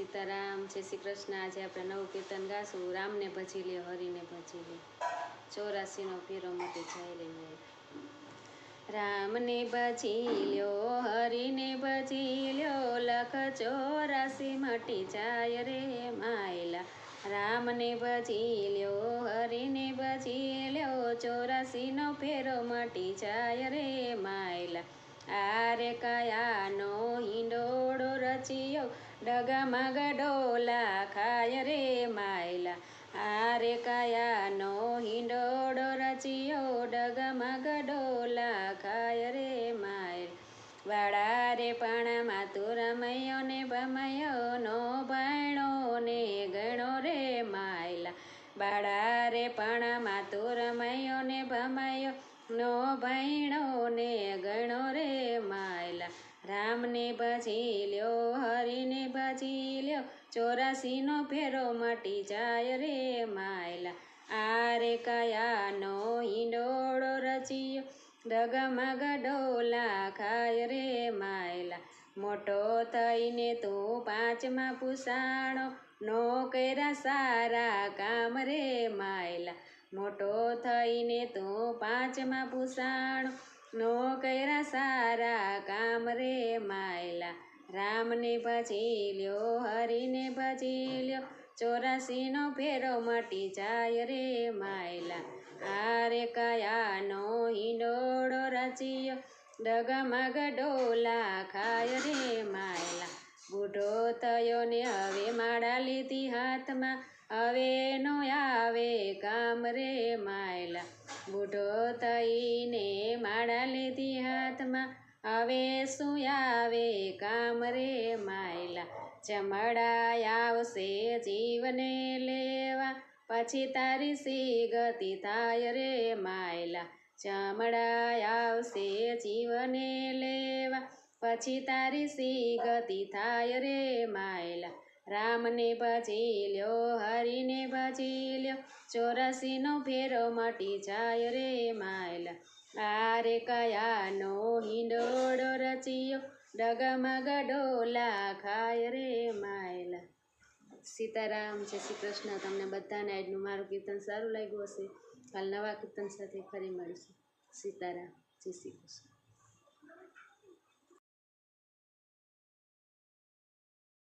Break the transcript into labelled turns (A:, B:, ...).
A: सीताराम जय श्री कृष्ण। आज આપણે નવું કીર્તન ગાશું, રામને ભજી લ્યો હરીને ભજી લ્યો, 84નો ફેરો મટી જાય રે માય। રામને ભજી લ્યો હરીને ભજી લ્યો, લખ 84 મટી જાય રે માયલા। રામને ભજી લ્યો હરીને ભજી લ્યો, 84નો ફેરો મટી જાય રે માયલા। આરે કયાનો હિંડોળો રચિયો, ડગમગ ડોલા ખાય રે માયલા। આરે કયાનો હિંડોળો રચિયો, ડગમગ ડોલા ખાય રે માયલા। વાળા રે પણ માતુ રમયો ને ભમયો, નો ભણો ને ગણો રે માયલા। બાળા રે પણ માતુ રમયો ને ભમયો, નો ભણો ને ગણો રે માયલા। રામને ભજી લ્યો હરીને ભજી લ્યો, 84નો ફેરો મટી જાય રે માયલા। આરે કયાનો હિંડોળો રચિયો, ડગમગ ડોલા ખાય રે માયલા। મોટો થઈને તું 5મા પૂસાણો, નો કર્યા સારા કામ રે માયલા। મોટો થઈને તું 5મા પૂસાણો, નો કર્યા સારા કામ રે માયલા। રામને ભજી લ્યો હરીને ભજી લ્યો, 84નો ફેરો મટી જાય રે માયલા। આરે કયાનો હિંડોળો રચિયો, ડગમગ ડોલા ખાય રે માયલા। બુઢો થયો ને હવે માળા લીધી હાથમાં, હવે નો આવે કામ રે માયલા। બુઢો થઈને માળા લીધી હાથમાં, હવે શું આવે કામ રે માયલા। ચમડા આવશે જીવને લેવા, પછી તારી સી ગતિ થાય રે માયલા। ચમડા આવશે જીવને લેવા, પછી તારી સી ગતિ થાય રે માયલા। રામને ભજી લ્યો હરીને ભજી લ્યો, 84નો ફેરો મટી જાય રે માયલા। આરે કયાનો હિંડોળો રચિયો, ડગમગ ડોલા ખાય રે માયલા। સીતારામ જય શ્રી કૃષ્ણ। તમને બધાને આજનું મારું કીર્તન સારું લાગ્યું હશે। કાલ નવા કીર્તન સાથે ફરી મળીશું। સીતારામ જય શ્રી કૃષ્ણ।